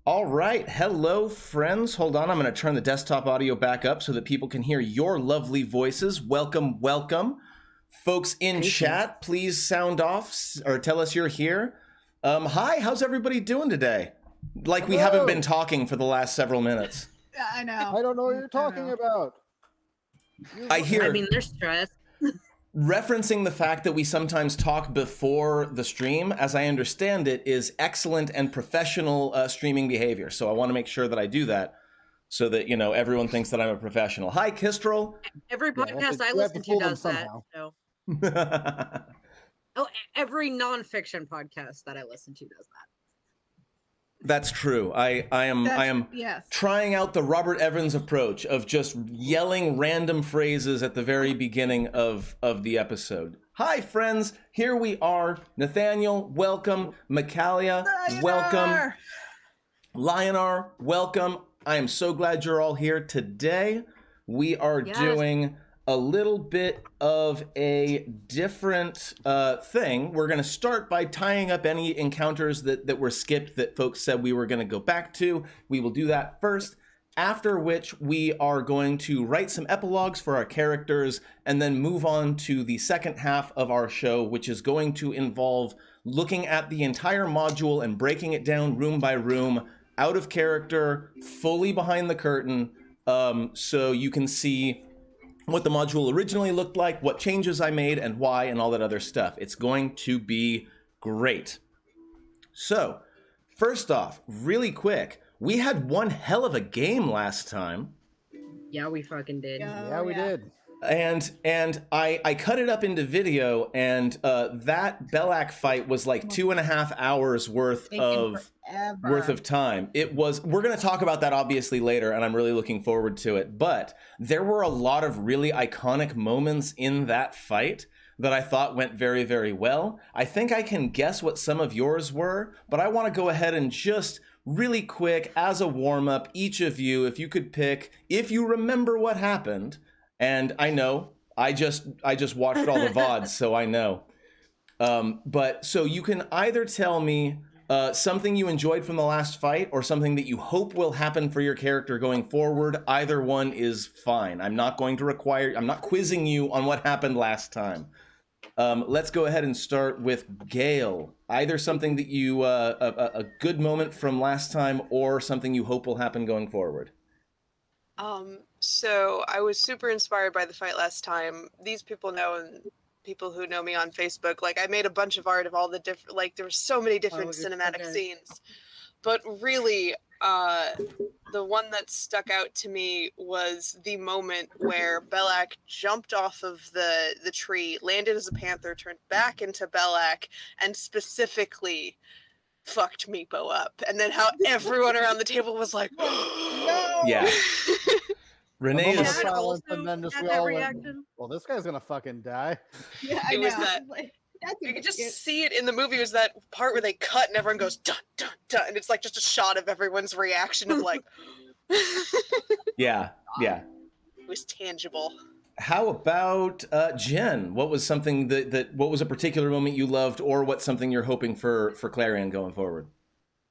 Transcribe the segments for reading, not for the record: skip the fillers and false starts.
All right, hello friends. Hold on, I'm going to turn the desktop audio back up so that people can hear your lovely voices. Welcome, welcome. Folks in chat, please sound off or tell us you're here. Hi, how's everybody doing today? Like we haven't been talking for the last several minutes. Yeah, I know. I don't know what you're talking about. I hear... they're stressed. Referencing the fact that we sometimes talk before the stream, as I understand it, is excellent and professional streaming behavior. So I want to make sure that I do that so that, you know, everyone thinks that I'm a professional. Hi, Kistrel. Every podcast I listen to does that. So. Every nonfiction podcast that I listen to does that. That's true. I am trying out the Robert Evans approach of just yelling random phrases at the very beginning of the episode. Hi, friends. Here we are. Nathaniel, welcome. Micalia, welcome. Lionar, welcome. I am so glad you're all here today. We are doing a little bit of a different thing. We're going to start by tying up any encounters that were skipped that folks said we were going to go back to. We will do that first, after which we are going to write some epilogues for our characters and then move on to the second half of our show, which is going to involve looking at the entire module and breaking it down room by room, out of character, fully behind the curtain, so you can see what the module originally looked like, what changes I made, and why, and all that other stuff. It's going to be great. So, first off, really quick, we had one hell of a game last time. Yeah, we fucking did. Yeah, we did. And I cut it up into video, and that Belak fight was like 2.5 hours worth of time. It was. We're going to talk about that obviously later, and I'm really looking forward to it. But there were a lot of really iconic moments in that fight that I thought went very, very well. I think I can guess what some of yours were, but I want to go ahead and just really quick, as a warm-up, each of you, if you could pick, if you remember what happened. And I know, I just watched all the VODs, so I know. But so you can either tell me something you enjoyed from the last fight or something that you hope will happen for your character going forward. Either one is fine. I'm not quizzing you on what happened last time. Let's go ahead and start with Gale. Either something that you, a good moment from last time or something you hope will happen going forward. So I was super inspired by the fight last time. These people know, and people who know me on Facebook, like I made a bunch of art of all the different, like there were so many different cinematic scenes. But really, the one that stuck out to me was the moment where Belak jumped off of the tree, landed as a panther, turned back into Belak, and specifically fucked Meepo up. And then how everyone around the table was like, no! Yeah. Renee is silent, and then just well, this guy's gonna fucking die. Yeah, it was that. You can just see it in the movie. It was that part where they cut and everyone goes dun dun dun, and it's like just a shot of everyone's reaction of like. Yeah. It was tangible. How about Jen? What was something what was a particular moment you loved, or what's something you're hoping for Clarion going forward?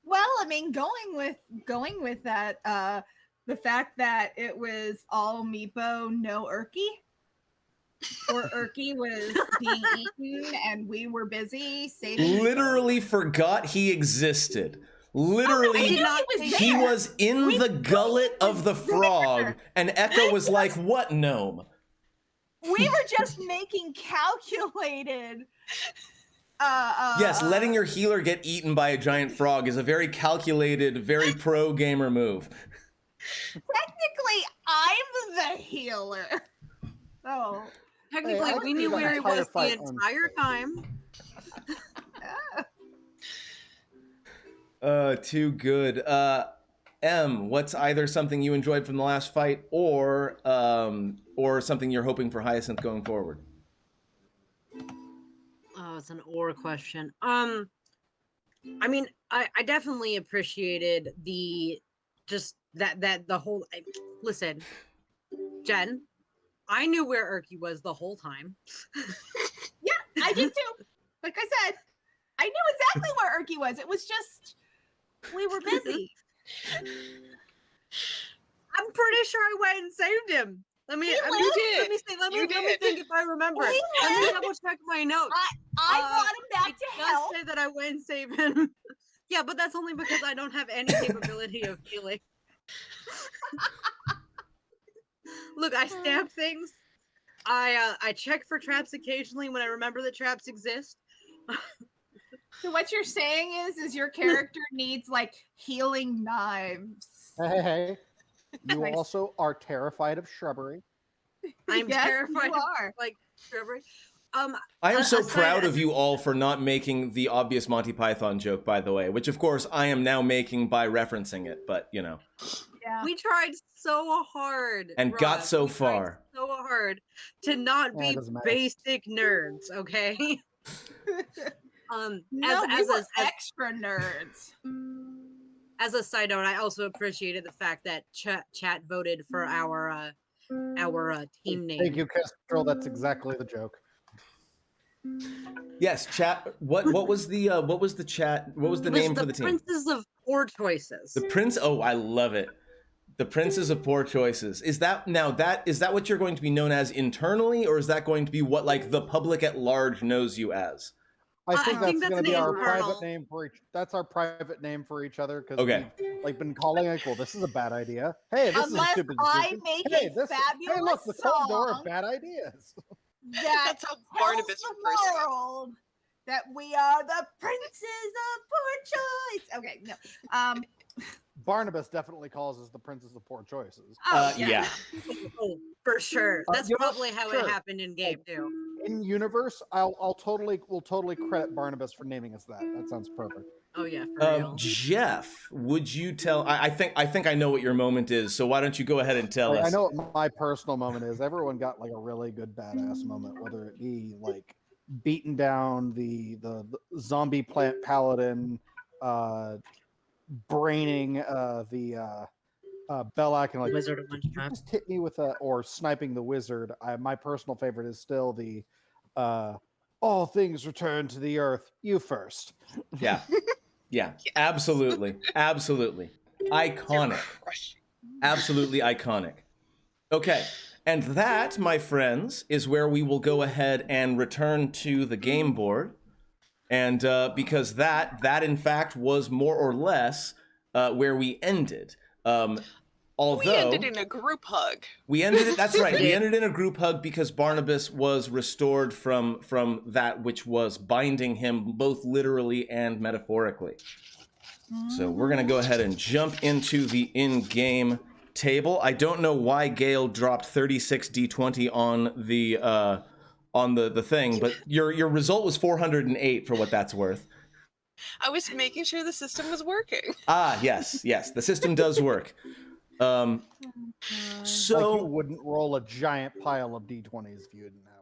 Well, I mean, going with that, the fact that it was all Meepo, no Urki, or Urki was being eaten and we were busy saving. Literally forgot he existed. Literally, he was in the gullet of the frog, and Echo was like, "What gnome?" We were just making calculated. Yes, letting your healer get eaten by a giant frog is a very calculated, very pro gamer move. Technically, I'm the healer. Oh. Technically, we knew where he was the entire time. Too good. M, what's either something you enjoyed from the last fight or something you're hoping for Hyacinth going forward? Oh, it's an or question. I mean, I definitely appreciated the whole. Listen, Jen, I knew where Urki was the whole time. Yeah, I did too. Like I said, I knew exactly where Urki was. It was just we were busy. I'm pretty sure I went and saved him. Let me think if I remember. Let me double check my notes. I brought him back to health. Say that I went and saved him. Yeah, but that's only because I don't have any capability of healing. Look, I stamp things. I check for traps occasionally when I remember that traps exist. So what you're saying is your character needs like healing knives. Hey. You also are terrified of shrubbery. I'm terrified of like shrubbery. I am so proud of you all for not making the obvious Monty Python joke, by the way, which of course I am now making by referencing it, but you know. Yeah. We tried so hard. And Rob. got so far. So hard to not be basic nerds, okay? We were extra nerds. As a side note, I also appreciated the fact that chat voted for our team name. Thank you, Kestrel. That's exactly the joke. Yes, chat. What was the name for the team? The Princes of Poor Choices. The Prince. Oh, I love it. The Princes of Poor Choices. Is that what you're going to be known as internally, or is that going to be what like the public at large knows you as? I think that's going to be our private name for each. That's our private name for each other because we've like been calling like, well, this is a bad idea. Hey, this is a stupid decision. Hey, look, the cold door of bad ideas. That's how Barnabas the world that we are the princes of poor choice. Okay, no. Barnabas definitely calls us the Princes of Poor Choices. Yeah. Oh, for sure. That's probably how it happened in game too. In universe, we'll totally credit Barnabas for naming us that. That sounds perfect. Oh yeah, for real. Jeff, would you tell? I think I know what your moment is. So why don't you go ahead and tell us? I know what my personal moment is. Everyone got like a really good badass moment, whether it be like beating down the zombie plant paladin, braining the Belak and like wizard of just hit me with or sniping the wizard. My personal favorite is still the all things return to the earth, you first. Yeah. Yes. Absolutely iconic. Absolutely iconic. Okay, and that, my friends, is where we will go ahead and return to the game board, and because that in fact was more or less where we ended. Although we ended in a group hug. We ended it. That's right. We ended in a group hug because Barnabas was restored from that which was binding him both literally and metaphorically. So we're gonna go ahead and jump into the in-game table. I don't know why Gale dropped 36 D20 on the thing, but your result was 408 for what that's worth. I was making sure the system was working. Ah, yes, the system does work. So like you wouldn't roll a giant pile of D20s if you didn't have